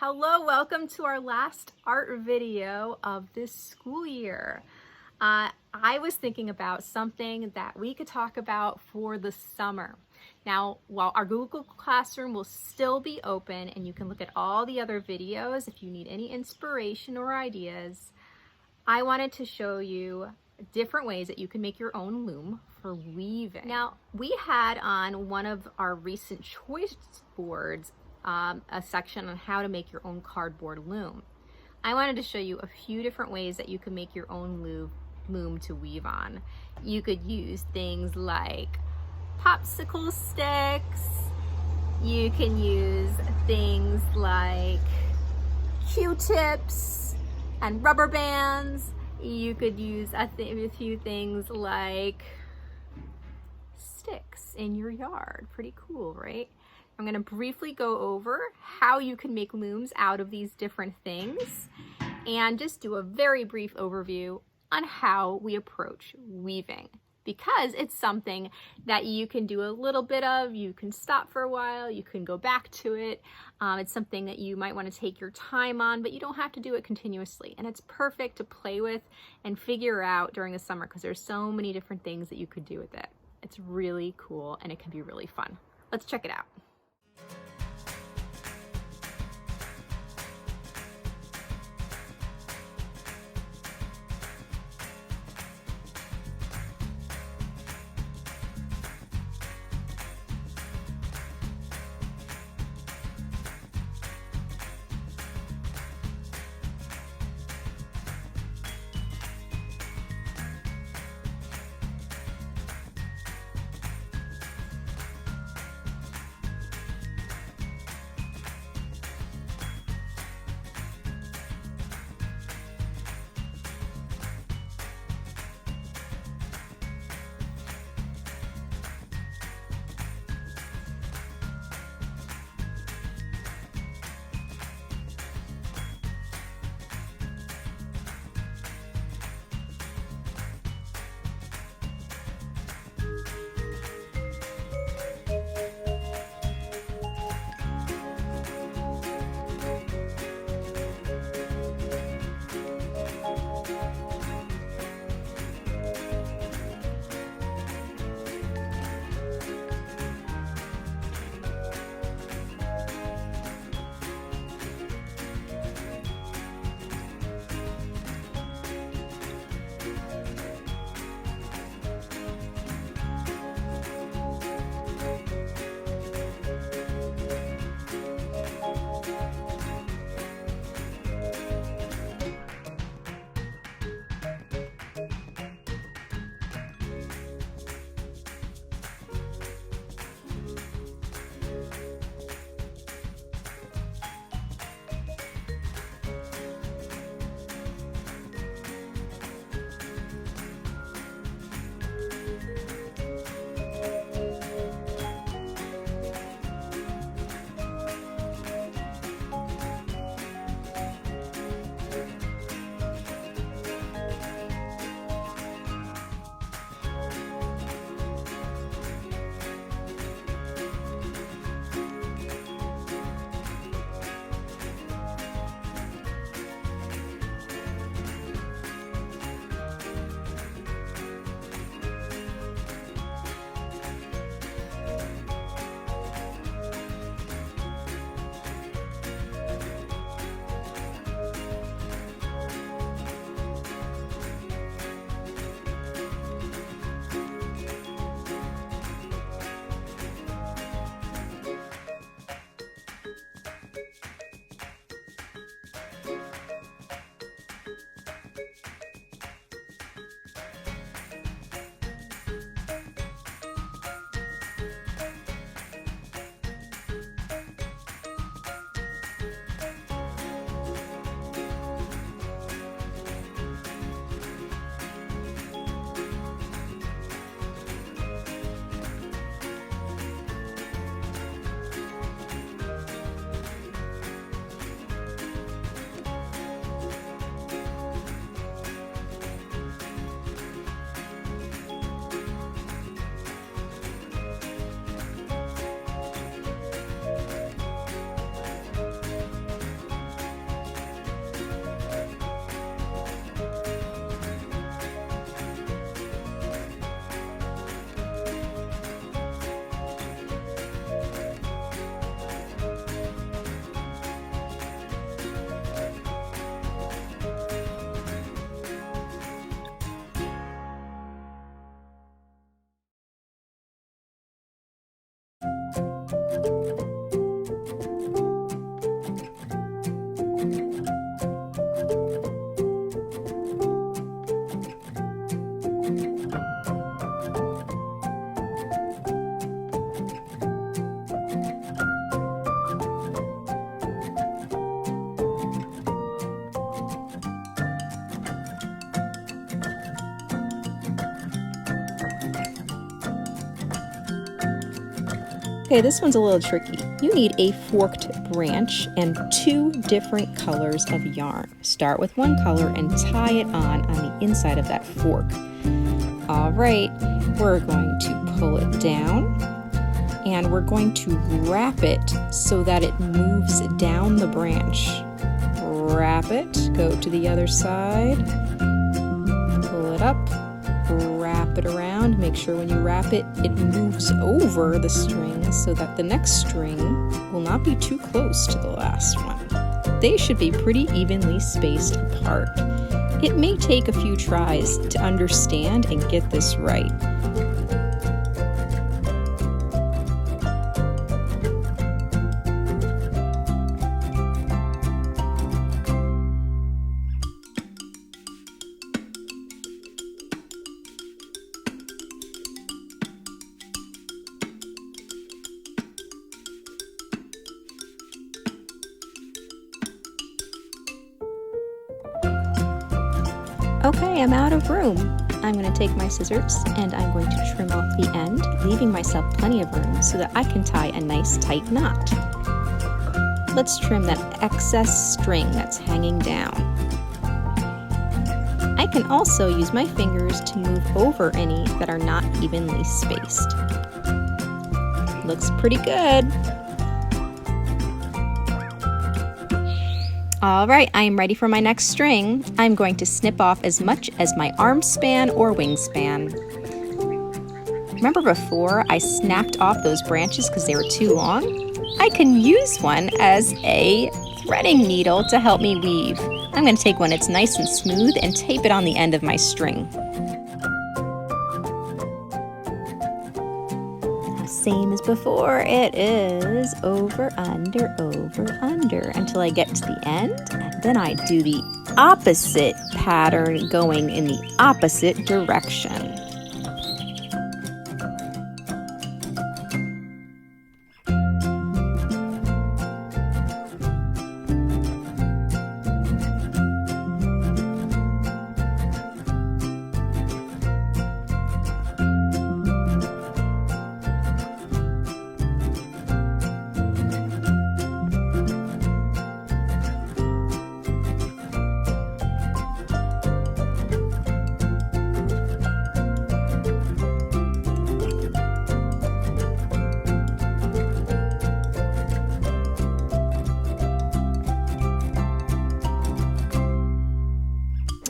Hello, welcome to our last art video of this school year. I was thinking about something that we could talk about for the summer. Now, while our Google Classroom will still be open and you can look at all the other videos if you need any inspiration or ideas, I wanted to show you different ways that you can make your own loom for weaving. Now, we had on one of our recent choice boards a section on how to make your own cardboard loom. I wanted to show you a few different ways that you can make your own loom to weave on. You could use things like popsicle sticks. You can use things like Q-tips and rubber bands. You could use a few things like sticks in your yard. Pretty cool, right? I'm going to briefly go over how you can make looms out of these different things and just do a very brief overview on how we approach weaving, because it's something that you can do a little bit of, you can stop for a while, you can go back to it. It's something that you might want to take your time on, but you don't have to do it continuously. And it's perfect to play with and figure out during the summer because there's so many different things that you could do with it. It's really cool and it can be really fun. Let's check it out. Okay, this one's a little tricky. You need a forked branch and 2 different colors of yarn. Start with one color and tie it on the inside of that fork. All right, we're going to pull it down and we're going to wrap it so that it moves down the branch. Wrap it, go to the other side, pull it up, wrap it around. Make sure when you wrap it, it moves over the string so that the next string will not be too close to the last one. They should be pretty evenly spaced apart. It may take a few tries to understand and get this right. Okay, I'm out of room. I'm going to take my scissors and I'm going to trim off the end, leaving myself plenty of room so that I can tie a nice tight knot. Let's trim that excess string that's hanging down. I can also use my fingers to move over any that are not evenly spaced. Looks pretty good. All right, I am ready for my next string. I'm going to snip off as much as my arm span or wingspan. Remember before I snapped off those branches because they were too long? I can use one as a threading needle to help me weave. I'm going to take one that's nice and smooth and tape it on the end of my string. Same as before, it is over, under, until I get to the end, and then I do the opposite pattern going in the opposite direction.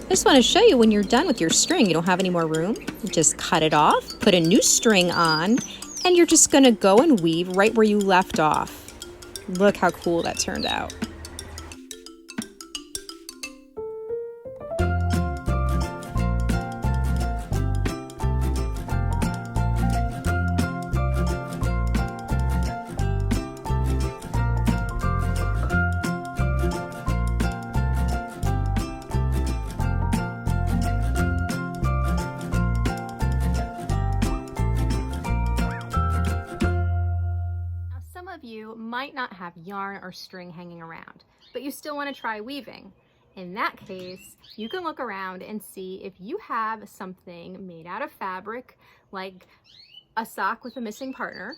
I just want to show you when you're done with your string, you don't have any more room. You just cut it off, put a new string on, and you're just going to go and weave right where you left off. Look how cool that turned out. You might not have yarn or string hanging around, but you still want to try weaving. In that case, you can look around and see if you have something made out of fabric, like a sock with a missing partner,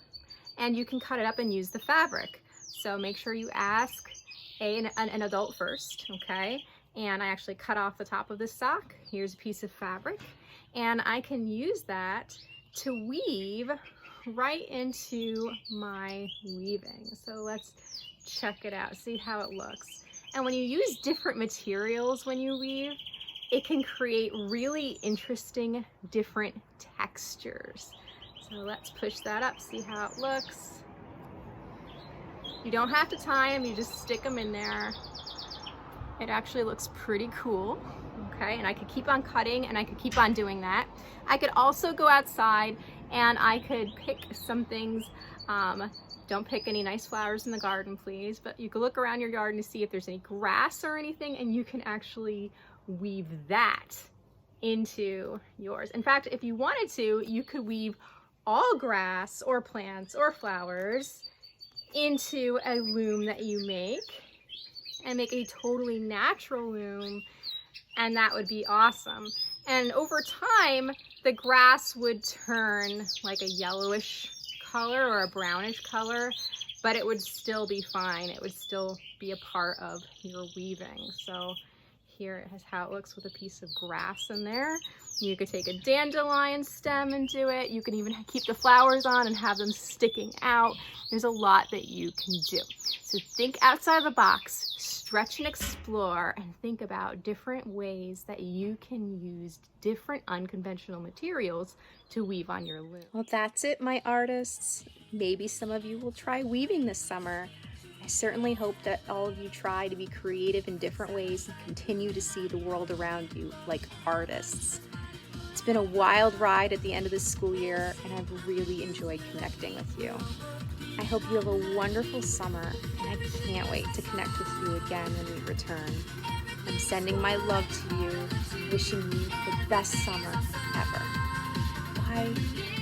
and you can cut it up and use the fabric. So make sure you ask an adult first, okay? And I actually cut off the top of this sock. Here's a piece of fabric, and I can use that to weave right into my weaving. So let's check it out, see how it looks. And when you use different materials when you weave, it can create really interesting different textures. So let's push that up, see how it looks. You don't have to tie them, you just stick them in there. It actually looks pretty cool. Okay, and I could keep on cutting and I could keep on doing that. I could also go outside and I could pick some things. Don't pick any nice flowers in the garden, please, but you could look around your garden to see if there's any grass or anything, and you can actually weave that into yours. In fact, if you wanted to, you could weave all grass or plants or flowers into a loom that you make and make a totally natural loom, and that would be awesome. And over time, the grass would turn like a yellowish color or a brownish color, but it would still be fine. It would still be a part of your weaving. So here is how it looks with a piece of grass in there. You could take a dandelion stem and do it. You can even keep the flowers on and have them sticking out. There's a lot that you can do. So think outside the box, stretch and explore, and think about different ways that you can use different unconventional materials to weave on your loom. Well, that's it, my artists. Maybe some of you will try weaving this summer. I certainly hope that all of you try to be creative in different ways and continue to see the world around you like artists. It's been a wild ride at the end of this school year, and I've really enjoyed connecting with you. I hope you have a wonderful summer, and I can't wait to connect with you again when we return. I'm sending my love to you, wishing you the best summer ever. Bye.